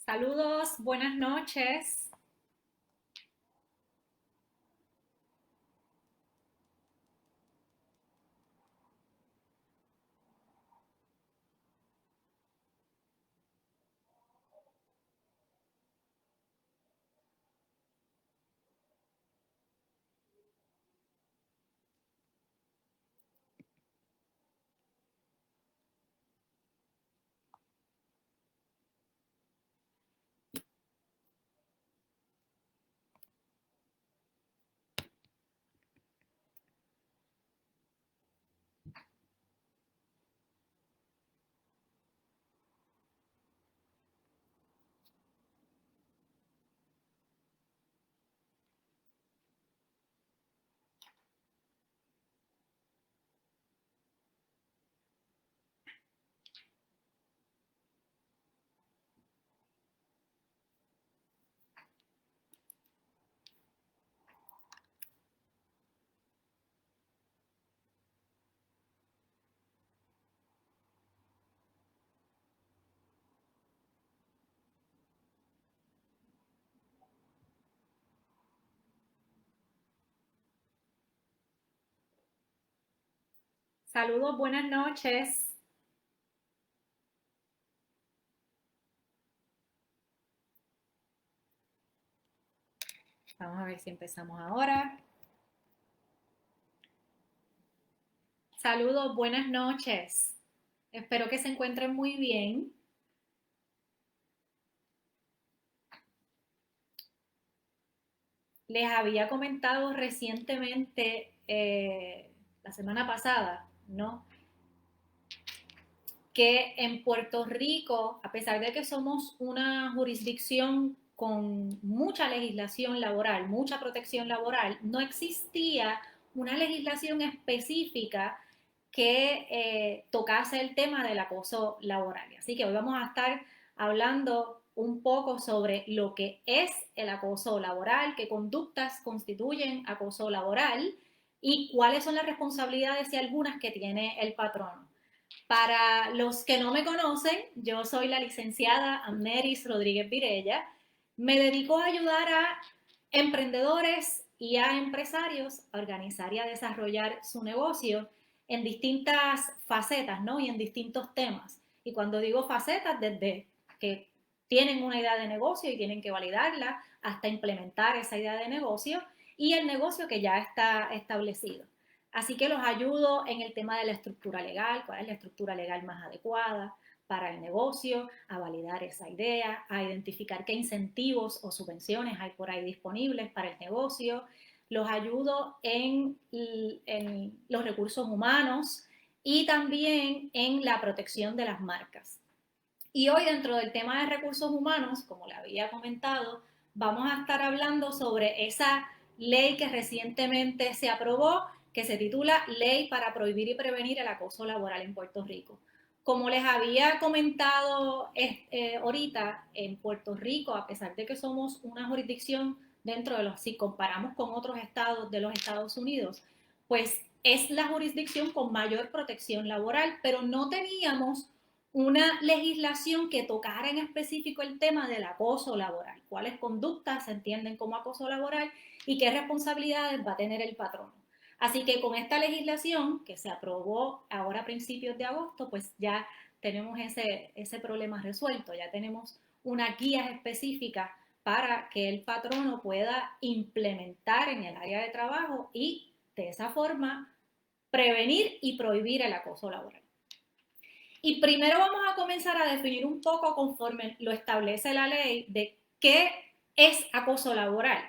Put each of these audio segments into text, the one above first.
Saludos, buenas noches. Saludos, buenas noches. Vamos a ver si empezamos ahora. Saludos, buenas noches. Espero que se encuentren muy bien. Les había comentado recientemente, la semana pasada, ¿no? Que en Puerto Rico, a pesar de que somos una jurisdicción con mucha legislación laboral, mucha protección laboral, no existía una legislación específica que tocase el tema del acoso laboral. Así que hoy vamos a estar hablando un poco sobre lo que es el acoso laboral, qué conductas constituyen acoso laboral y cuáles son las responsabilidades y algunas que tiene el patrono. Para los que no me conocen, yo soy la licenciada Amneris Rodríguez Virella. Me dedico a ayudar a emprendedores y a empresarios a organizar y a desarrollar su negocio en distintas facetas, ¿no? Y en distintos temas. Y cuando digo facetas, desde que tienen una idea de negocio y tienen que validarla hasta implementar esa idea de negocio y el negocio que ya está establecido. Así que los ayudo en el tema de la estructura legal, cuál es la estructura legal más adecuada para el negocio, a validar esa idea, a identificar qué incentivos o subvenciones hay por ahí disponibles para el negocio. Los ayudo en los recursos humanos y también en la protección de las marcas. Y hoy dentro del tema de recursos humanos, como le había comentado, vamos a estar hablando sobre esa ley que recientemente se aprobó, que se titula Ley para prohibir y prevenir el acoso laboral en Puerto Rico. Como les había comentado ahorita, en Puerto Rico, a pesar de que somos una jurisdicción dentro de los, si comparamos con otros estados de los Estados Unidos, pues es la jurisdicción con mayor protección laboral, pero no teníamos una legislación que tocara en específico el tema del acoso laboral, cuáles conductas se entienden como acoso laboral y qué responsabilidades va a tener el patrono. Así que con esta legislación que se aprobó ahora a principios de agosto, pues ya tenemos ese problema resuelto, ya tenemos unas guías específicas para que el patrono pueda implementar en el área de trabajo y de esa forma prevenir y prohibir el acoso laboral. Y primero vamos a comenzar a definir un poco conforme lo establece la ley de qué es acoso laboral.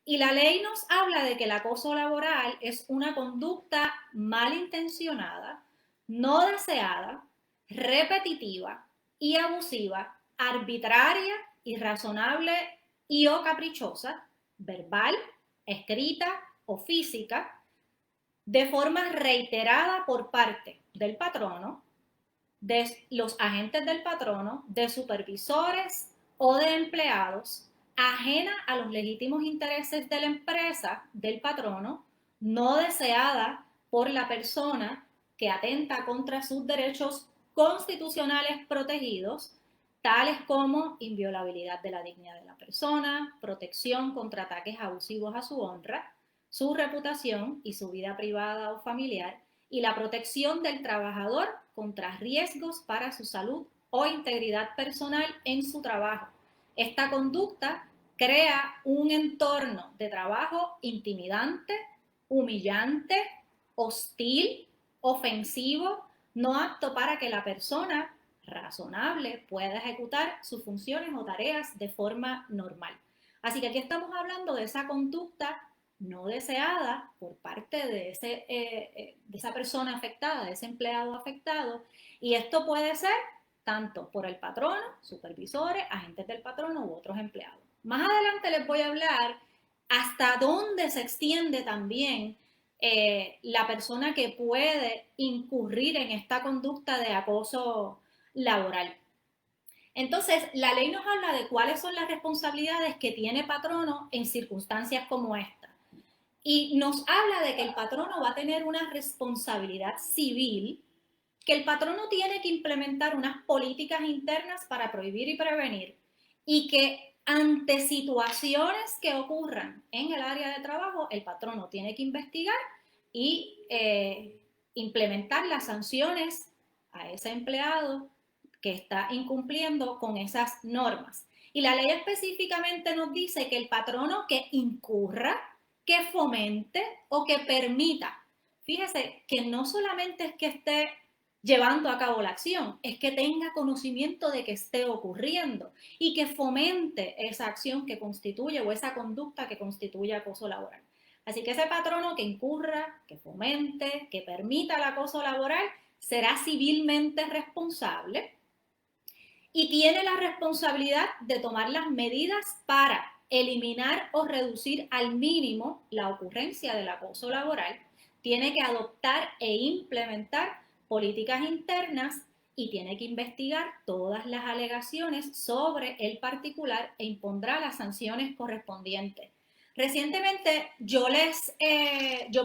Y la ley nos habla de que el acoso laboral es una conducta malintencionada, no deseada, repetitiva y abusiva, arbitraria, irrazonable y o caprichosa, verbal, escrita o física, de forma reiterada por parte del patrono, de los agentes del patrono, de supervisores o de empleados, ajena a los legítimos intereses de la empresa, del patrono, no deseada por la persona que atenta contra sus derechos constitucionales protegidos tales como inviolabilidad de la dignidad de la persona, protección contra ataques abusivos a su honra, su reputación y su vida privada o familiar, y la protección del trabajador contra riesgos para su salud o integridad personal en su trabajo. Esta conducta crea un entorno de trabajo intimidante, humillante, hostil, ofensivo, no apto para que la persona razonable pueda ejecutar sus funciones o tareas de forma normal. Así que aquí estamos hablando de esa conducta no deseada por parte de esa persona afectada, de ese empleado afectado, y esto puede ser tanto por el patrono, supervisores, agentes del patrono u otros empleados. Más adelante les voy a hablar hasta dónde se extiende también la persona que puede incurrir en esta conducta de acoso laboral. Entonces, la ley nos habla de cuáles son las responsabilidades que tiene patrono en circunstancias como esta. Y nos habla de que el patrono va a tener una responsabilidad civil, que el patrono tiene que implementar unas políticas internas para prohibir y prevenir, y que ante situaciones que ocurran en el área de trabajo, el patrono tiene que investigar y implementar las sanciones a ese empleado que está incumpliendo con esas normas. Y la ley específicamente nos dice que el patrono que incurra, que fomente o que permita, fíjese que no solamente es que esté llevando a cabo la acción, es que tenga conocimiento de que esté ocurriendo y que fomente esa acción que constituye o esa conducta que constituye acoso laboral. Así que ese patrono que incurra, que fomente, que permita el acoso laboral, será civilmente responsable y tiene la responsabilidad de tomar las medidas para eliminar o reducir al mínimo la ocurrencia del acoso laboral, tiene que adoptar e implementar políticas internas y tiene que investigar todas las alegaciones sobre el particular e impondrá las sanciones correspondientes. Recientemente yo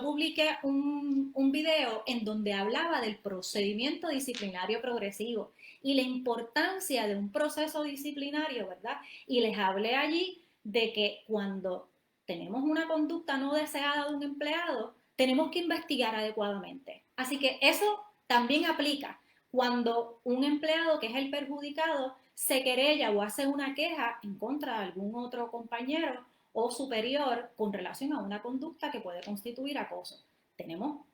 publiqué un video en donde hablaba del procedimiento disciplinario progresivo y la importancia de un proceso disciplinario, ¿verdad? Y les hablé allí de que cuando tenemos una conducta no deseada de un empleado, tenemos que investigar adecuadamente. Así que eso también aplica cuando un empleado que es el perjudicado se querella o hace una queja en contra de algún otro compañero o superior con relación a una conducta que puede constituir acoso.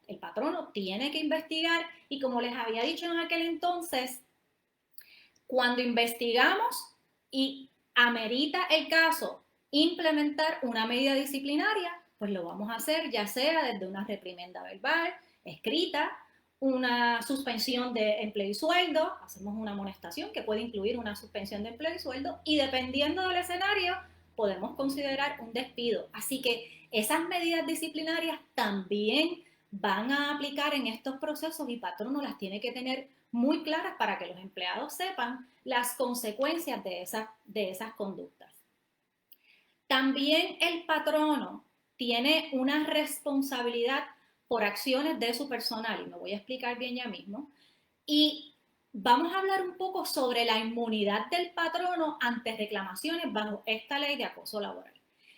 El patrono tiene que investigar y como les había dicho en aquel entonces, cuando investigamos y amerita el caso implementar una medida disciplinaria, pues lo vamos a hacer ya sea desde una reprimenda verbal, escrita, una suspensión de empleo y sueldo, hacemos una amonestación que puede incluir una suspensión de empleo y sueldo y dependiendo del escenario podemos considerar un despido. Así que esas medidas disciplinarias también van a aplicar en estos procesos y patrono las tiene que tener muy claras para que los empleados sepan las consecuencias de esas conductas. También el patrono tiene una responsabilidad por acciones de su personal, y me voy a explicar bien ya mismo, y vamos a hablar un poco sobre la inmunidad del patrono ante reclamaciones bajo esta ley de acoso laboral.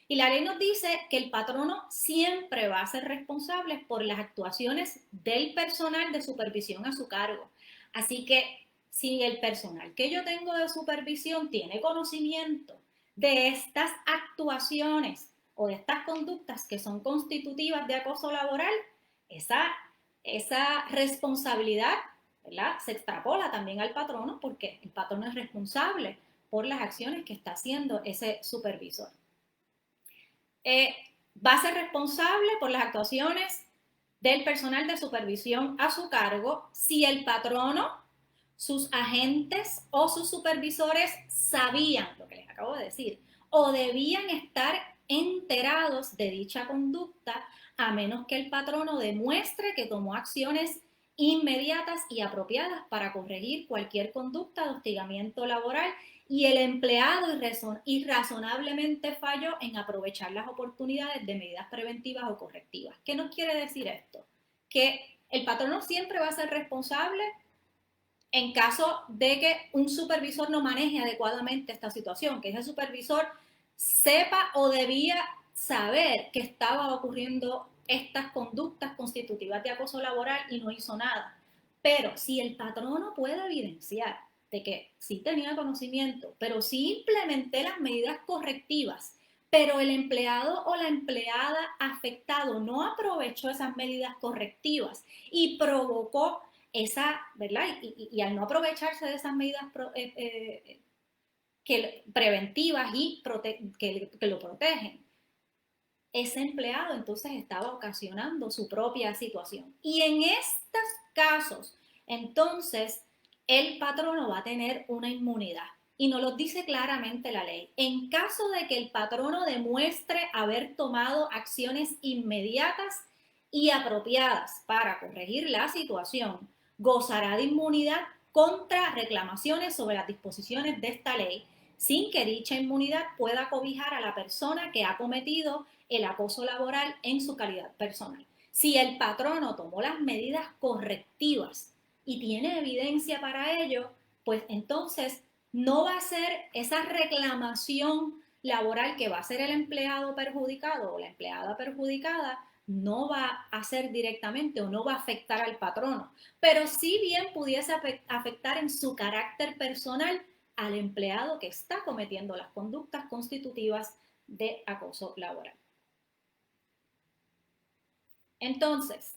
Y la ley nos dice que el patrono siempre va a ser responsable por las actuaciones del personal de supervisión a su cargo. Así que si el personal que yo tengo de supervisión tiene conocimiento de estas actuaciones o de estas conductas que son constitutivas de acoso laboral, esa responsabilidad, ¿verdad?, se extrapola también al patrono porque el patrono es responsable por las acciones que está haciendo ese supervisor. Va a ser responsable por las actuaciones del personal de supervisión a su cargo si el patrono, sus agentes o sus supervisores sabían lo que les acabo de decir o debían estar enterados de dicha conducta a menos que el patrono demuestre que tomó acciones inmediatas y apropiadas para corregir cualquier conducta de hostigamiento laboral y el empleado irrazonablemente falló en aprovechar las oportunidades de medidas preventivas o correctivas. ¿Qué nos quiere decir esto? Que el patrono siempre va a ser responsable en caso de que un supervisor no maneje adecuadamente esta situación, que ese supervisor sepa o debía saber que estaba ocurriendo estas conductas constitutivas de acoso laboral y no hizo nada. Pero si el patrono puede evidenciar de que sí tenía conocimiento, pero sí implementé las medidas correctivas, pero el empleado o la empleada afectado no aprovechó esas medidas correctivas y provocó esa, ¿verdad? Y al no aprovecharse de esas medidas preventivas y que lo protegen, ese empleado entonces estaba ocasionando su propia situación. Y en estos casos, entonces, el patrono va a tener una inmunidad. Y nos lo dice claramente la ley. En caso de que el patrono demuestre haber tomado acciones inmediatas y apropiadas para corregir la situación, gozará de inmunidad contra reclamaciones sobre las disposiciones de esta ley, sin que dicha inmunidad pueda cobijar a la persona que ha cometido el acoso laboral en su calidad personal. Si el patrono tomó las medidas correctivas y tiene evidencia para ello, pues entonces no va a ser esa reclamación laboral que va a ser el empleado perjudicado o la empleada perjudicada, no va a ser directamente o no va a afectar al patrono, pero sí bien pudiese afectar en su carácter personal al empleado que está cometiendo las conductas constitutivas de acoso laboral. Entonces,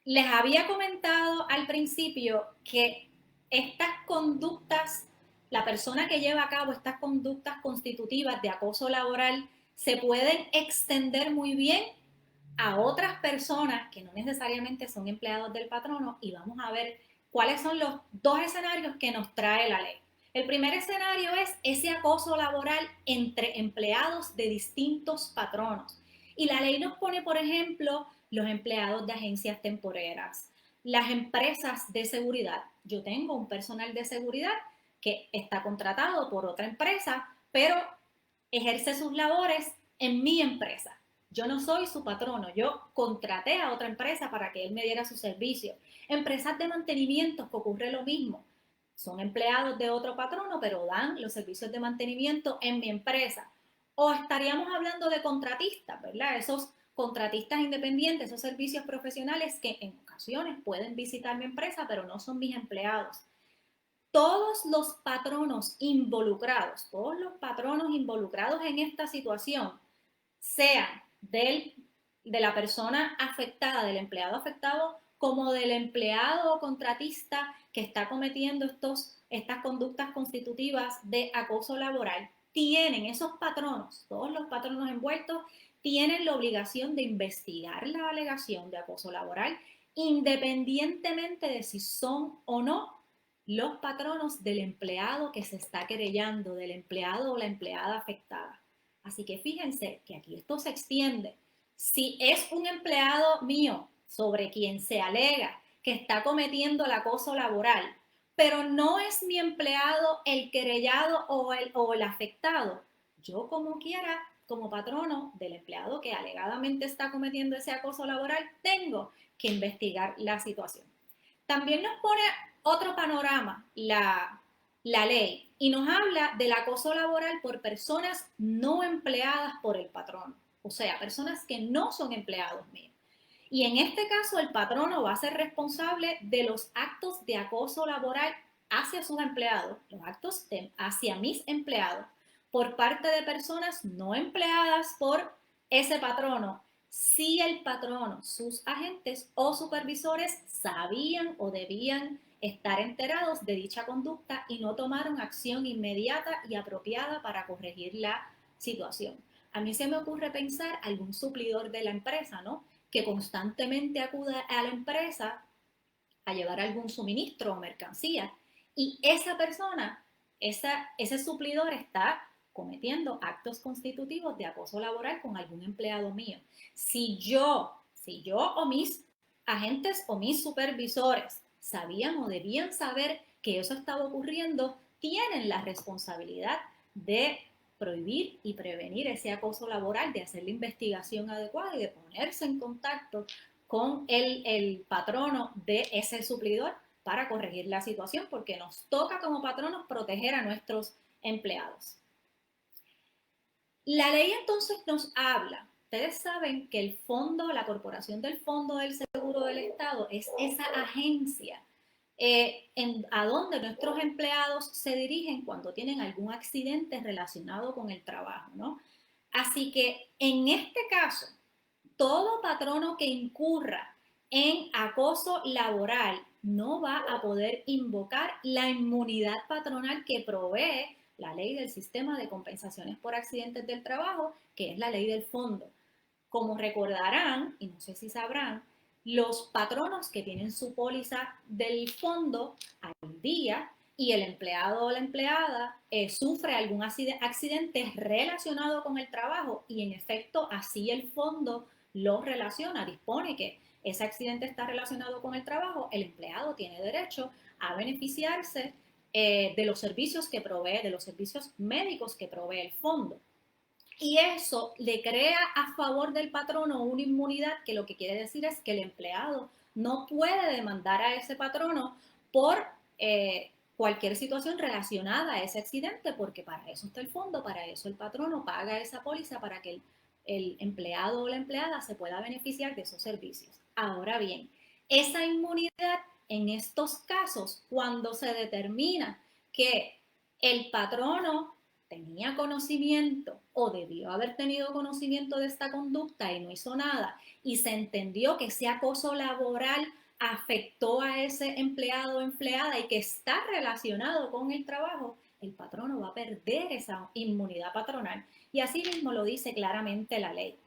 les había comentado al principio que estas conductas, la persona que lleva a cabo estas conductas constitutivas de acoso laboral, se pueden extender muy bien a otras personas que no necesariamente son empleados del patrono, y vamos a ver cuáles son los dos escenarios que nos trae la ley. El primer escenario es ese acoso laboral entre empleados de distintos patronos. Y la ley nos pone, por ejemplo, los empleados de agencias temporeras, las empresas de seguridad. Yo tengo un personal de seguridad que está contratado por otra empresa, pero ejerce sus labores en mi empresa. Yo no soy su patrono, yo contraté a otra empresa para que él me diera su servicio. Empresas de mantenimiento que ocurre lo mismo. Son empleados de otro patrono, pero dan los servicios de mantenimiento en mi empresa. O estaríamos hablando de contratistas, ¿verdad? Esos contratistas independientes, esos servicios profesionales que en ocasiones pueden visitar mi empresa, pero no son mis empleados. Todos los patronos involucrados, en esta situación, sean de la persona afectada, del empleado afectado, como del empleado o contratista que está cometiendo estas conductas constitutivas de acoso laboral, tienen esos patronos, todos los patronos envueltos, tienen la obligación de investigar la alegación de acoso laboral, independientemente de si son o no los patronos del empleado que se está querellando, del empleado o la empleada afectada. Así que fíjense que aquí esto se extiende. Si es un empleado mío sobre quien se alega que está cometiendo el acoso laboral, pero no es mi empleado el querellado o el afectado, yo como quiera, como patrono del empleado que alegadamente está cometiendo ese acoso laboral, tengo que investigar la situación. También nos pone otro panorama la ley y nos habla del acoso laboral por personas no empleadas por el patrono, o sea, personas que no son empleados míos. Y en este caso el patrono va a ser responsable de los actos de acoso laboral hacia sus empleados, los actos hacia mis empleados, por parte de personas no empleadas por ese patrono, si el patrono, sus agentes o supervisores sabían o debían estar enterados de dicha conducta y no tomaron acción inmediata y apropiada para corregir la situación. A mí se me ocurre pensar algún suplidor de la empresa, ¿no? Que constantemente acude a la empresa a llevar algún suministro o mercancía y esa persona, ese suplidor está cometiendo actos constitutivos de acoso laboral con algún empleado mío. Si yo o mis agentes o mis supervisores sabían o debían saber que eso estaba ocurriendo, tienen la responsabilidad de prohibir y prevenir ese acoso laboral, de hacer la investigación adecuada y de ponerse en contacto con el patrono de ese suplidor para corregir la situación, porque nos toca como patronos proteger a nuestros empleados. La ley entonces nos habla, ustedes saben que el fondo, la Corporación del Fondo del Seguro del Estado es esa agencia a donde nuestros empleados se dirigen cuando tienen algún accidente relacionado con el trabajo, ¿no? Así que en este caso, todo patrono que incurra en acoso laboral no va a poder invocar la inmunidad patronal que provee la ley del sistema de compensaciones por accidentes del trabajo, que es la ley del fondo. Como recordarán, y no sé si sabrán, los patronos que tienen su póliza del fondo al día y el empleado o la empleada sufre algún accidente relacionado con el trabajo y en efecto así el fondo lo relaciona, dispone que ese accidente está relacionado con el trabajo, el empleado tiene derecho a beneficiarse de los servicios que provee, de los servicios médicos que provee el fondo. Y eso le crea a favor del patrono una inmunidad que lo que quiere decir es que el empleado no puede demandar a ese patrono por cualquier situación relacionada a ese accidente, porque para eso está el fondo, para eso el patrono paga esa póliza para que el empleado o la empleada se pueda beneficiar de esos servicios. Ahora bien, esa inmunidad en estos casos, cuando se determina que el patrono tenía conocimiento o debió haber tenido conocimiento de esta conducta y no hizo nada, y se entendió que ese acoso laboral afectó a ese empleado o empleada y que está relacionado con el trabajo, el patrono va a perder esa inmunidad patronal. Y así mismo lo dice claramente la ley.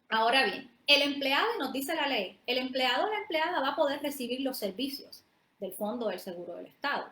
Ahora bien, el empleado, nos dice la ley, el empleado o la empleada va a poder recibir los servicios del Fondo del Seguro del Estado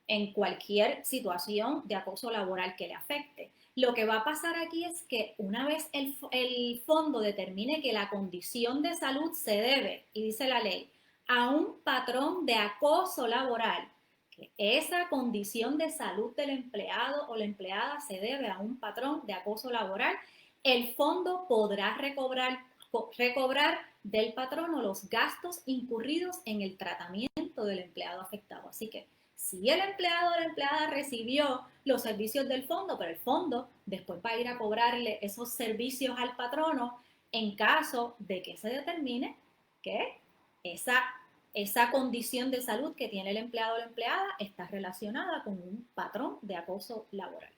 en cualquier situación de acoso laboral que le afecte. Lo que va a pasar aquí es que una vez el fondo determine que la condición de salud se debe, y dice la ley, a un patrón de acoso laboral, que esa condición de salud del empleado o la empleada se debe a un patrón de acoso laboral, el fondo podrá recobrar del patrono los gastos incurridos en el tratamiento del empleado afectado. Así que si el empleado o la empleada recibió los servicios del fondo, pero el fondo después va a ir a cobrarle esos servicios al patrono en caso de que se determine que esa condición de salud que tiene el empleado o la empleada está relacionada con un patrón de acoso laboral.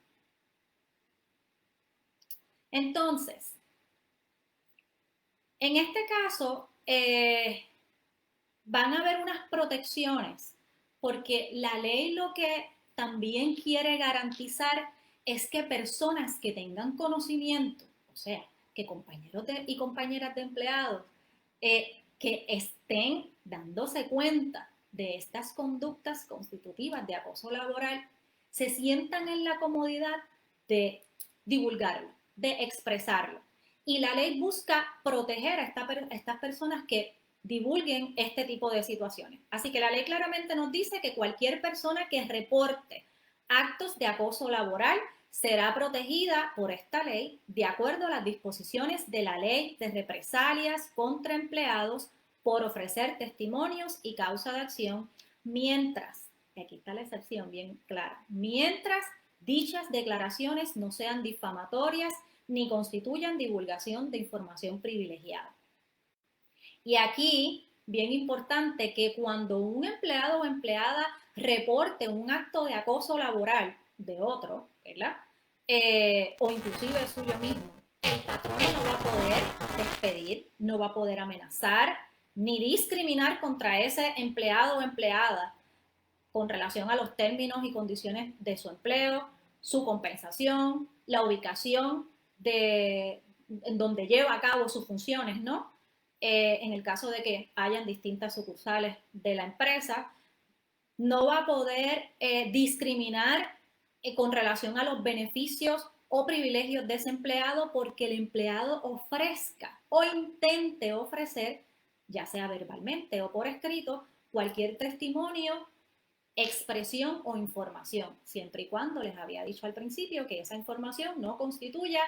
Entonces, en este caso, van a haber unas protecciones, porque la ley lo que también quiere garantizar es que personas que tengan conocimiento, o sea, que compañeros y compañeras de empleados, que estén dándose cuenta de estas conductas constitutivas de acoso laboral, se sientan en la comodidad de divulgarlo, de expresarlo. Y la ley busca proteger a estas personas que divulguen este tipo de situaciones. Así que la ley claramente nos dice que cualquier persona que reporte actos de acoso laboral será protegida por esta ley de acuerdo a las disposiciones de la ley de represalias contra empleados por ofrecer testimonios y causa de acción mientras, y aquí está la excepción bien clara, mientras dichas declaraciones no sean difamatorias ni constituyan divulgación de información privilegiada. Y aquí, bien importante, que cuando un empleado o empleada reporte un acto de acoso laboral de otro, ¿verdad? O inclusive el suyo mismo, el patrón no va a poder despedir, no va a poder amenazar, ni discriminar contra ese empleado o empleada con relación a los términos y condiciones de su empleo, su compensación, la ubicación en donde lleva a cabo sus funciones, ¿no? En el caso de que hayan distintas sucursales de la empresa, no va a poder discriminar con relación a los beneficios o privilegios de ese empleado porque el empleado ofrezca o intente ofrecer, ya sea verbalmente o por escrito, cualquier testimonio, expresión o información, siempre y cuando les había dicho al principio que esa información no constituya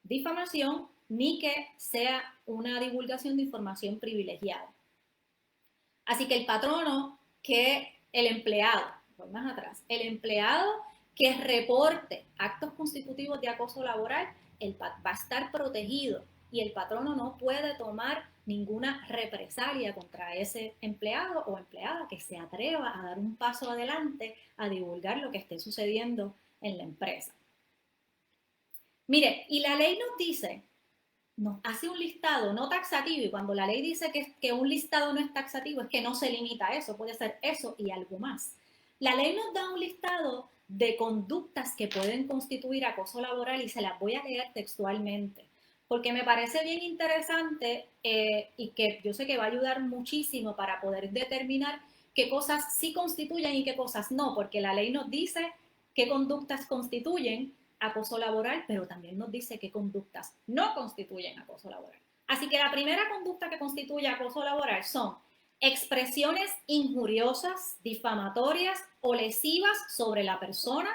difamación ni que sea una divulgación de información privilegiada. Así que el patrono que el empleado, voy más atrás, el empleado que reporte actos constitutivos de acoso laboral, va a estar protegido y el patrono no puede tomar ninguna represalia contra ese empleado o empleada que se atreva a dar un paso adelante a divulgar lo que esté sucediendo en la empresa. Mire, y la ley nos dice, nos hace un listado no taxativo, y cuando la ley dice que un listado no es taxativo, es que no se limita a eso, puede ser eso y algo más. La ley nos da un listado de conductas que pueden constituir acoso laboral y se las voy a leer textualmente, porque me parece bien interesante y que yo sé que va a ayudar muchísimo para poder determinar qué cosas sí constituyen y qué cosas no, porque la ley nos dice qué conductas constituyen acoso laboral, pero también nos dice qué conductas no constituyen acoso laboral. Así que la primera conducta que constituye acoso laboral son expresiones injuriosas, difamatorias o lesivas sobre la persona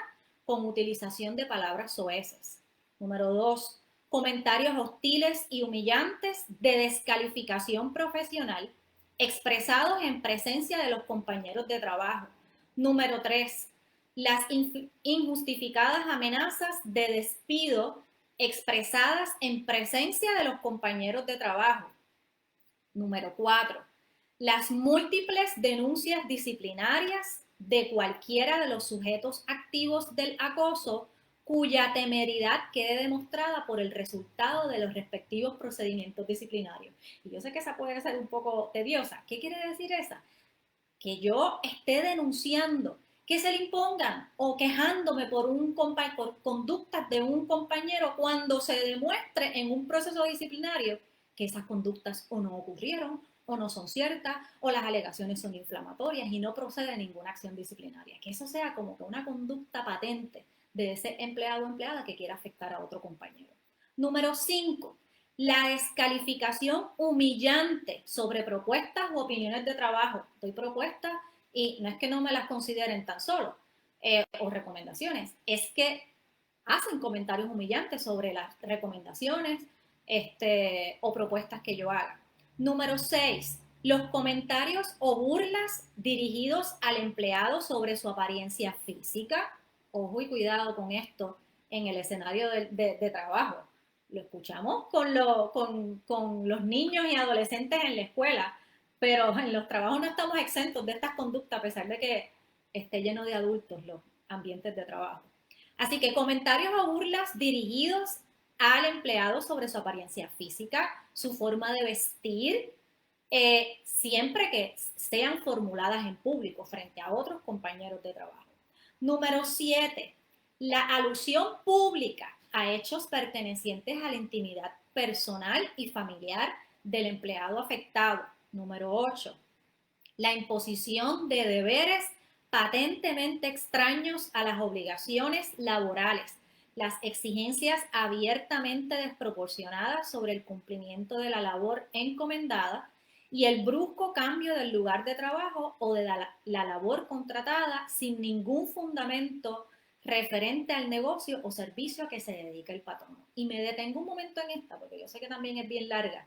con utilización de palabras soeces. Número 2, comentarios hostiles y humillantes de descalificación profesional expresados en presencia de los compañeros de trabajo. Número 3, las injustificadas amenazas de despido expresadas en presencia de los compañeros de trabajo. Número 4, las múltiples denuncias disciplinarias de cualquiera de los sujetos activos del acoso cuya temeridad quede demostrada por el resultado de los respectivos procedimientos disciplinarios. Y yo sé que esa puede ser un poco tediosa. ¿Qué quiere decir esa? Que yo esté denunciando, que se le impongan o quejándome por conductas de un compañero cuando se demuestre en un proceso disciplinario que esas conductas o no ocurrieron o no son ciertas o las alegaciones son inflamatorias y no procede ninguna acción disciplinaria. Que eso sea como que una conducta patente de ese empleado o empleada que quiera afectar a otro compañero. Número 5, la descalificación humillante sobre propuestas u opiniones de trabajo. Doy propuestas y no es que no me las consideren tan solo, o recomendaciones, es que hacen comentarios humillantes sobre las recomendaciones o propuestas que yo haga. Número 6, los comentarios o burlas dirigidos al empleado sobre su apariencia física. Ojo y cuidado con esto en el escenario de trabajo. Lo escuchamos con los niños y adolescentes en la escuela, pero en los trabajos no estamos exentos de estas conductas a pesar de que esté lleno de adultos los ambientes de trabajo. Así que comentarios o burlas dirigidos al empleado sobre su apariencia física, su forma de vestir, siempre que sean formuladas en público frente a otros compañeros de trabajo. Número 7, la alusión pública a hechos pertenecientes a la intimidad personal y familiar del empleado afectado. Número 8, la imposición de deberes patentemente extraños a las obligaciones laborales, las exigencias abiertamente desproporcionadas sobre el cumplimiento de la labor encomendada y el brusco cambio del lugar de trabajo o de la labor contratada sin ningún fundamento referente al negocio o servicio a que se dedica el patrono. Y me detengo un momento en esta, porque yo sé que también es bien larga.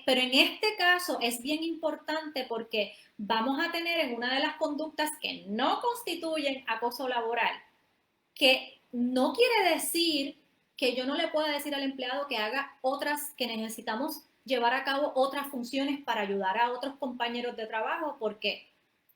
Pero en este caso es bien importante porque vamos a tener en una de las conductas que no constituyen acoso laboral, que no quiere decir que yo no le pueda decir al empleado que haga otras, que necesitamos llevar a cabo otras funciones para ayudar a otros compañeros de trabajo porque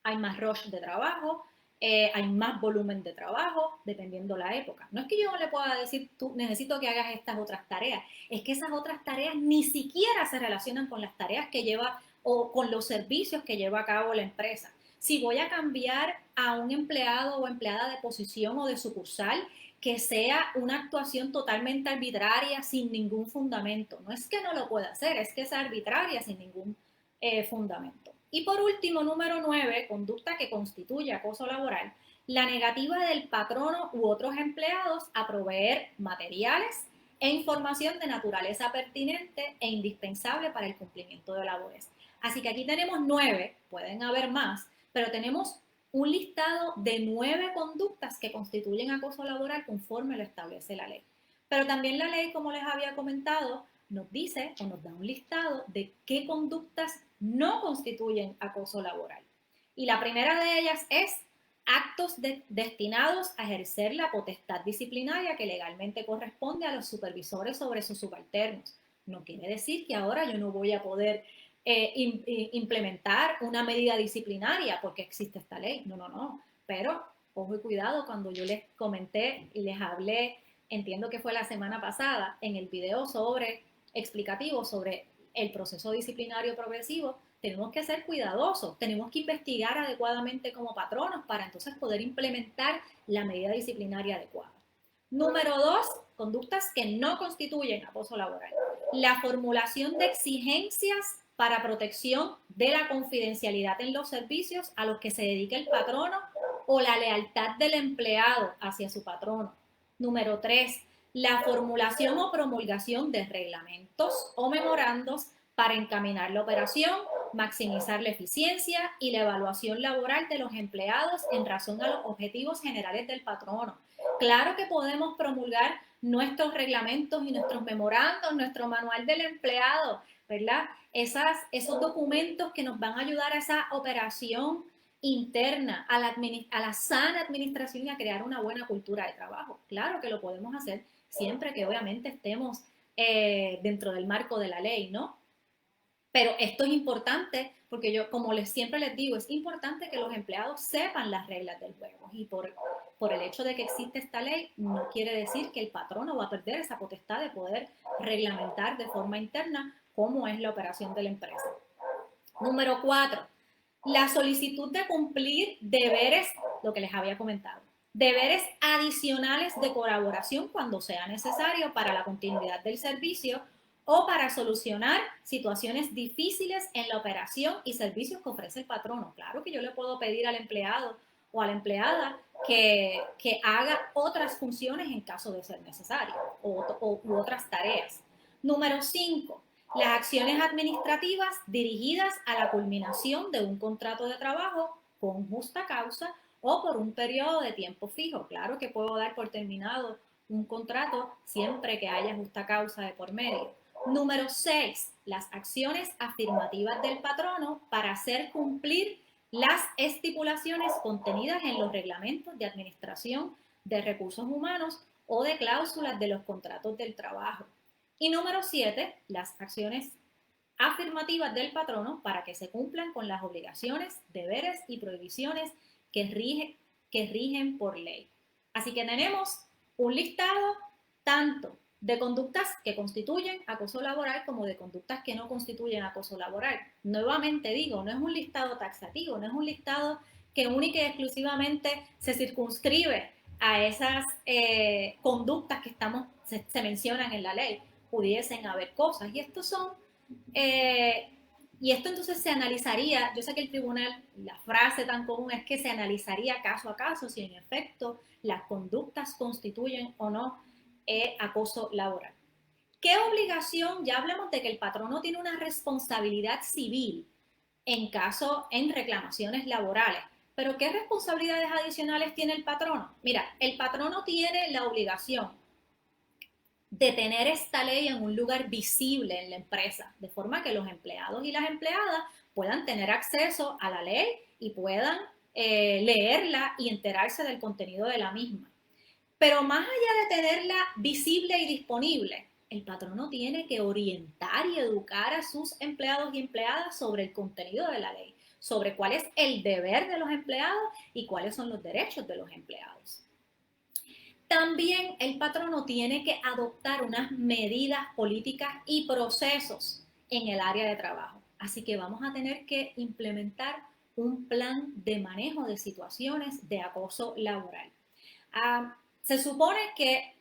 hay más rush de trabajo, hay más volumen de trabajo, dependiendo la época. No es que yo no le pueda decir, tú necesito que hagas estas otras tareas, es que esas otras tareas ni siquiera se relacionan con las tareas que lleva o con los servicios que lleva a cabo la empresa. Si voy a cambiar a un empleado o empleada de posición o de sucursal, que sea una actuación totalmente arbitraria sin ningún fundamento. No es que no lo pueda hacer, es que es arbitraria sin ningún fundamento. Y por último, número 9, conducta que constituye acoso laboral, la negativa del patrono u otros empleados a proveer materiales e información de naturaleza pertinente e indispensable para el cumplimiento de labores. Así que aquí tenemos 9, pueden haber más, pero tenemos un listado de 9 conductas que constituyen acoso laboral conforme lo establece la ley. Pero también la ley, como les había comentado, nos dice o nos da un listado de qué conductas no constituyen acoso laboral. Y la primera de ellas es actos destinados a ejercer la potestad disciplinaria que legalmente corresponde a los supervisores sobre sus subalternos. No quiere decir que ahora yo no voy a poder implementar una medida disciplinaria porque existe esta ley. No, no, no. Pero ojo y cuidado, cuando yo les comenté y les hablé, entiendo que fue la semana pasada, en el video explicativo sobre el proceso disciplinario progresivo, tenemos que ser cuidadosos, tenemos que investigar adecuadamente como patronos para entonces poder implementar la medida disciplinaria adecuada. Número 2, conductas que no constituyen acoso laboral. La formulación de exigencias para protección de la confidencialidad en los servicios a los que se dedica el patrono o la lealtad del empleado hacia su patrono. Número 3, la formulación o promulgación de reglamentos o memorandos para encaminar la operación, maximizar la eficiencia y la evaluación laboral de los empleados en razón a los objetivos generales del patrono. Claro que podemos promulgar nuestros reglamentos y nuestros memorandos, nuestro manual del empleado, ¿verdad? Esos documentos que nos van a ayudar a esa operación interna, a la sana administración y a crear una buena cultura de trabajo. Claro que lo podemos hacer siempre que obviamente estemos dentro del marco de la ley, ¿no? Pero esto es importante porque yo, como siempre les digo, es importante que los empleados sepan las reglas del juego y por el hecho de que existe esta ley no quiere decir que el patrono va a perder esa potestad de poder reglamentar de forma interna cómo es la operación de la empresa. Número 4, la solicitud de cumplir deberes, lo que les había comentado, deberes adicionales de colaboración cuando sea necesario para la continuidad del servicio o para solucionar situaciones difíciles en la operación y servicios que ofrece el patrono. Claro que yo le puedo pedir al empleado o a la empleada que haga otras funciones en caso de ser necesario u otras tareas. Número 5, las acciones administrativas dirigidas a la culminación de un contrato de trabajo con justa causa o por un periodo de tiempo fijo. Claro que puedo dar por terminado un contrato siempre que haya justa causa de por medio. Número 6, las acciones afirmativas del patrono para hacer cumplir las estipulaciones contenidas en los reglamentos de administración de recursos humanos o de cláusulas de los contratos del trabajo. Y número 7, las acciones afirmativas del patrono para que se cumplan con las obligaciones, deberes y prohibiciones que rigen por ley. Así que tenemos un listado tanto de conductas que constituyen acoso laboral como de conductas que no constituyen acoso laboral. Nuevamente digo, no es un listado taxativo, no es un listado que única y exclusivamente se circunscribe a esas conductas que se mencionan en la ley. Pudiesen haber cosas y estos son y esto entonces se analizaría, yo sé que el tribunal, la frase tan común es que se analizaría caso a caso si en efecto las conductas constituyen o no acoso laboral. ¿Qué obligación? Ya hablamos de que el patrono tiene una responsabilidad civil en reclamaciones laborales, pero ¿qué responsabilidades adicionales tiene el patrono? Mira, el patrono tiene la obligación de tener esta ley en un lugar visible en la empresa, de forma que los empleados y las empleadas puedan tener acceso a la ley y puedan leerla y enterarse del contenido de la misma. Pero más allá de tenerla visible y disponible, el patrono tiene que orientar y educar a sus empleados y empleadas sobre el contenido de la ley, sobre cuál es el deber de los empleados y cuáles son los derechos de los empleados. También el patrono tiene que adoptar unas medidas políticas y procesos en el área de trabajo. Así que vamos a tener que implementar un plan de manejo de situaciones de acoso laboral. Se supone que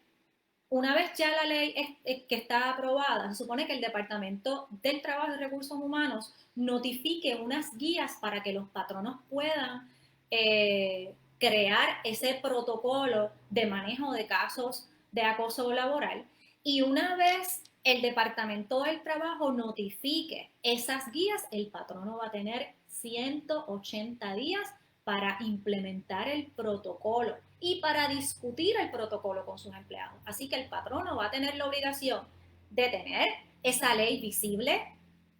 una vez ya la ley que está aprobada, se supone que el Departamento del Trabajo y Recursos Humanos notifique unas guías para que los patronos puedan crear ese protocolo de manejo de casos de acoso laboral. Y una vez el Departamento del Trabajo notifique esas guías, el patrono va a tener 180 días para implementar el protocolo y para discutir el protocolo con sus empleados. Así que el patrono va a tener la obligación de tener esa ley visible,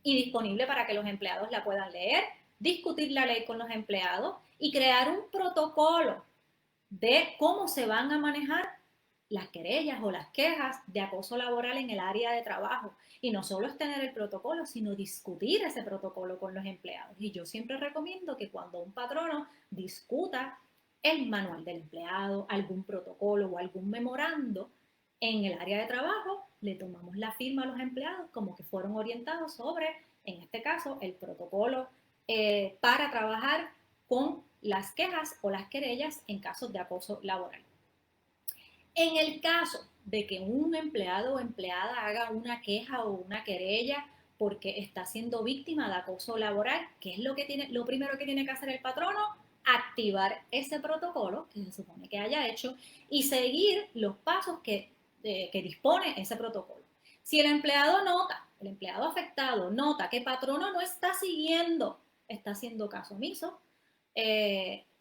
y disponible para que los empleados la puedan leer, discutir la ley con los empleados y crear un protocolo de cómo se van a manejar las querellas o las quejas de acoso laboral en el área de trabajo. Y no solo es tener el protocolo, sino discutir ese protocolo con los empleados. Y yo siempre recomiendo que cuando un patrono discuta el manual del empleado, algún protocolo o algún memorando en el área de trabajo, le tomamos la firma a los empleados como que fueron orientados sobre, en este caso, el protocolo para trabajar con las quejas o las querellas en casos de acoso laboral. En el caso de que un empleado o empleada haga una queja o una querella porque está siendo víctima de acoso laboral, ¿qué es lo primero que tiene que hacer el patrono? Activar ese protocolo que se supone que haya hecho y seguir los pasos que dispone ese protocolo. Si el empleado afectado nota que el patrono no está siguiendo, está haciendo caso omiso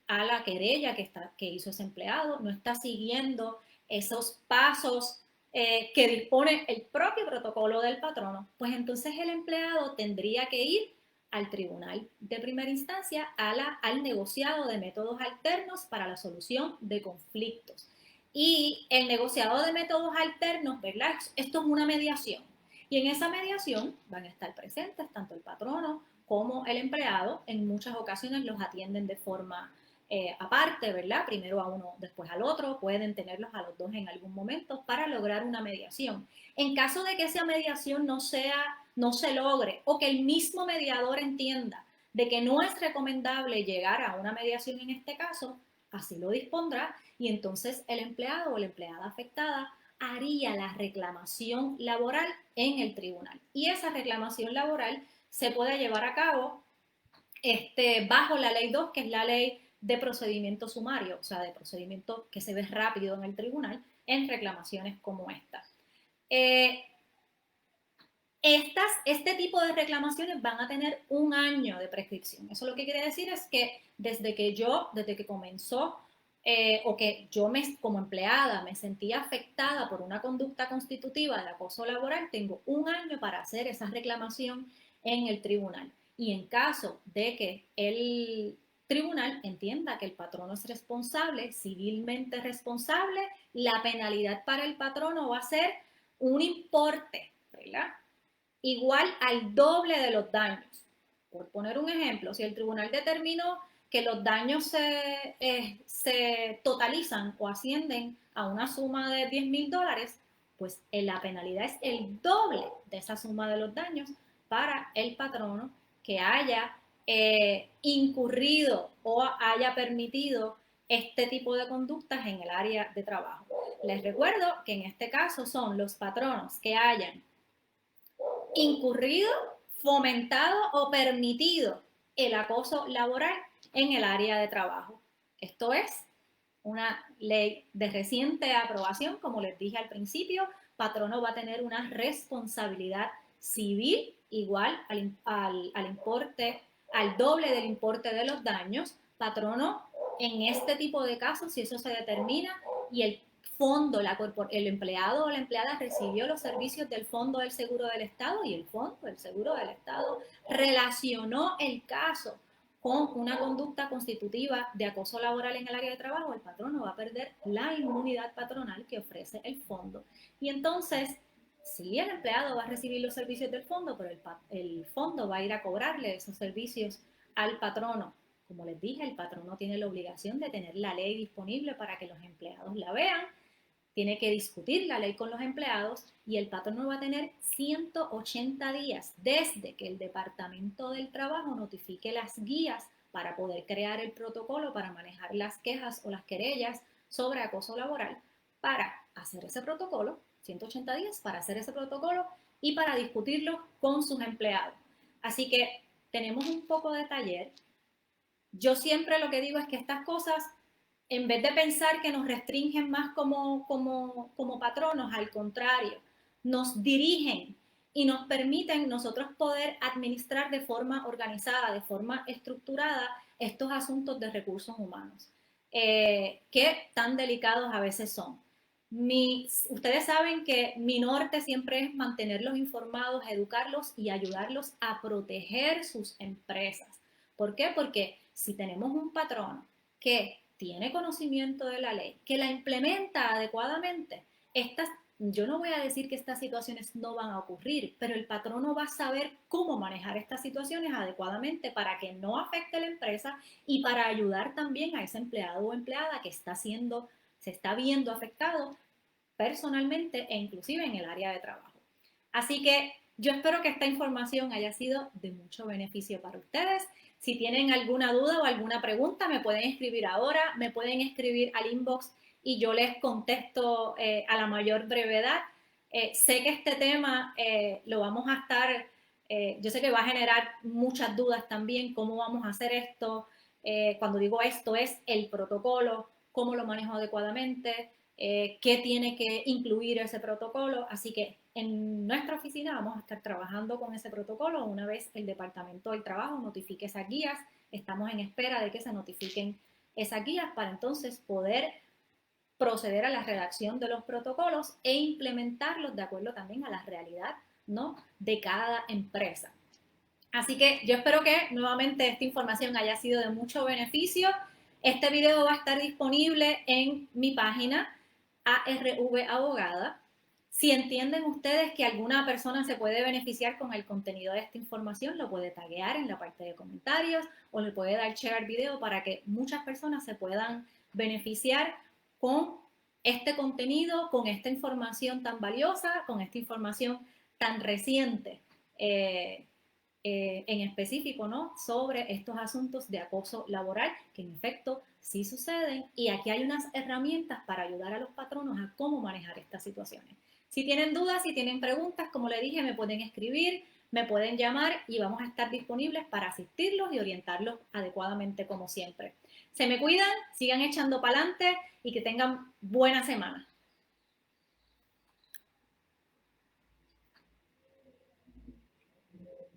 a la querella que hizo ese empleado, no está siguiendo esos pasos que dispone el propio protocolo del patrono, pues entonces el empleado tendría que ir al tribunal de primera instancia al negociado de métodos alternos para la solución de conflictos. Y el negociado de métodos alternos, ¿verdad? Esto es una mediación. Y en esa mediación van a estar presentes tanto el patrono como el empleado. En muchas ocasiones los atienden de forma aparte, ¿verdad? Primero a uno, después al otro, pueden tenerlos a los dos en algún momento para lograr una mediación. En caso de que esa mediación no se logre o que el mismo mediador entienda de que no es recomendable llegar a una mediación en este caso, así lo dispondrá y entonces el empleado o la empleada afectada haría la reclamación laboral en el tribunal. Y esa reclamación laboral se puede llevar a cabo bajo la ley 2, que es la ley de procedimiento sumario, o sea, de procedimiento que se ve rápido en el tribunal en reclamaciones como esta. Este tipo de reclamaciones van a tener 1 año de prescripción. Eso lo que quiere decir es que desde que comenzó o que yo como empleada me sentía afectada por una conducta constitutiva de acoso laboral, tengo 1 año para hacer esa reclamación en el tribunal. Y en caso de que el tribunal entienda que el patrono es responsable, civilmente responsable, la penalidad para el patrono va a ser un importe, ¿verdad? Igual al doble de los daños. Por poner un ejemplo, si el tribunal determinó que los daños se totalizan o ascienden a una suma de $10,000, pues la penalidad es el doble de esa suma de los daños para el patrono que haya incurrido o haya permitido este tipo de conductas en el área de trabajo. Les recuerdo que en este caso son los patronos que hayan incurrido, fomentado o permitido el acoso laboral en el área de trabajo. Esto es una ley de reciente aprobación, como les dije al principio. Patrono va a tener una responsabilidad civil igual al importe, al doble del importe de los daños. Patrono, en este tipo de casos, si eso se determina y el fondo, el empleado o la empleada recibió los servicios del Fondo del Seguro del Estado y el Fondo del Seguro del Estado relacionó el caso con una conducta constitutiva de acoso laboral en el área de trabajo, el patrono va a perder la inmunidad patronal que ofrece el fondo. Y entonces, sí, el empleado va a recibir los servicios del fondo, pero el fondo va a ir a cobrarle esos servicios al patrono. Como les dije, el patrono tiene la obligación de tener la ley disponible para que los empleados la vean, tiene que discutir la ley con los empleados y el patrono va a tener 180 días desde que el Departamento del Trabajo notifique las guías para poder crear el protocolo para manejar las quejas o las querellas sobre acoso laboral, para hacer ese protocolo, 180 días para hacer ese protocolo y para discutirlo con sus empleados. Así que tenemos un poco de taller. Yo siempre lo que digo es que estas cosas, en vez de pensar que nos restringen más como patronos, al contrario, nos dirigen y nos permiten nosotros poder administrar de forma organizada, de forma estructurada estos asuntos de recursos humanos, que tan delicados a veces son. Ustedes saben que mi norte siempre es mantenerlos informados, educarlos y ayudarlos a proteger sus empresas. ¿Por qué? Porque si tenemos un patrono que tiene conocimiento de la ley, que la implementa adecuadamente, yo no voy a decir que estas situaciones no van a ocurrir, pero el patrono va a saber cómo manejar estas situaciones adecuadamente para que no afecte a la empresa y para ayudar también a ese empleado o empleada que se está viendo afectado personalmente e inclusive en el área de trabajo. Así que yo espero que esta información haya sido de mucho beneficio para ustedes. Si tienen alguna duda o alguna pregunta, me pueden escribir ahora, me pueden escribir al inbox y yo les contesto a la mayor brevedad. Sé que este tema lo vamos a estar, yo sé que va a generar muchas dudas también, cómo vamos a hacer esto. Cuando digo esto es el protocolo, cómo lo manejo adecuadamente, qué tiene que incluir ese protocolo. Así que en nuestra oficina vamos a estar trabajando con ese protocolo una vez el Departamento del Trabajo notifique esas guías. Estamos en espera de que se notifiquen esas guías para entonces poder proceder a la redacción de los protocolos e implementarlos de acuerdo también a la realidad, ¿no?, de cada empresa. Así que yo espero que nuevamente esta información haya sido de mucho beneficio. Este video va a estar disponible en mi página ARV Abogada. Si entienden ustedes que alguna persona se puede beneficiar con el contenido de esta información, lo puede taguear en la parte de comentarios o le puede dar share al video para que muchas personas se puedan beneficiar con este contenido, con esta información tan valiosa, con esta información tan reciente. En específico, ¿no?, sobre estos asuntos de acoso laboral que en efecto sí suceden, y aquí hay unas herramientas para ayudar a los patronos a cómo manejar estas situaciones. Si tienen dudas, si tienen preguntas, como le dije, me pueden escribir, me pueden llamar y vamos a estar disponibles para asistirlos y orientarlos adecuadamente como siempre. Se me cuidan, sigan echando para adelante y que tengan buena semana.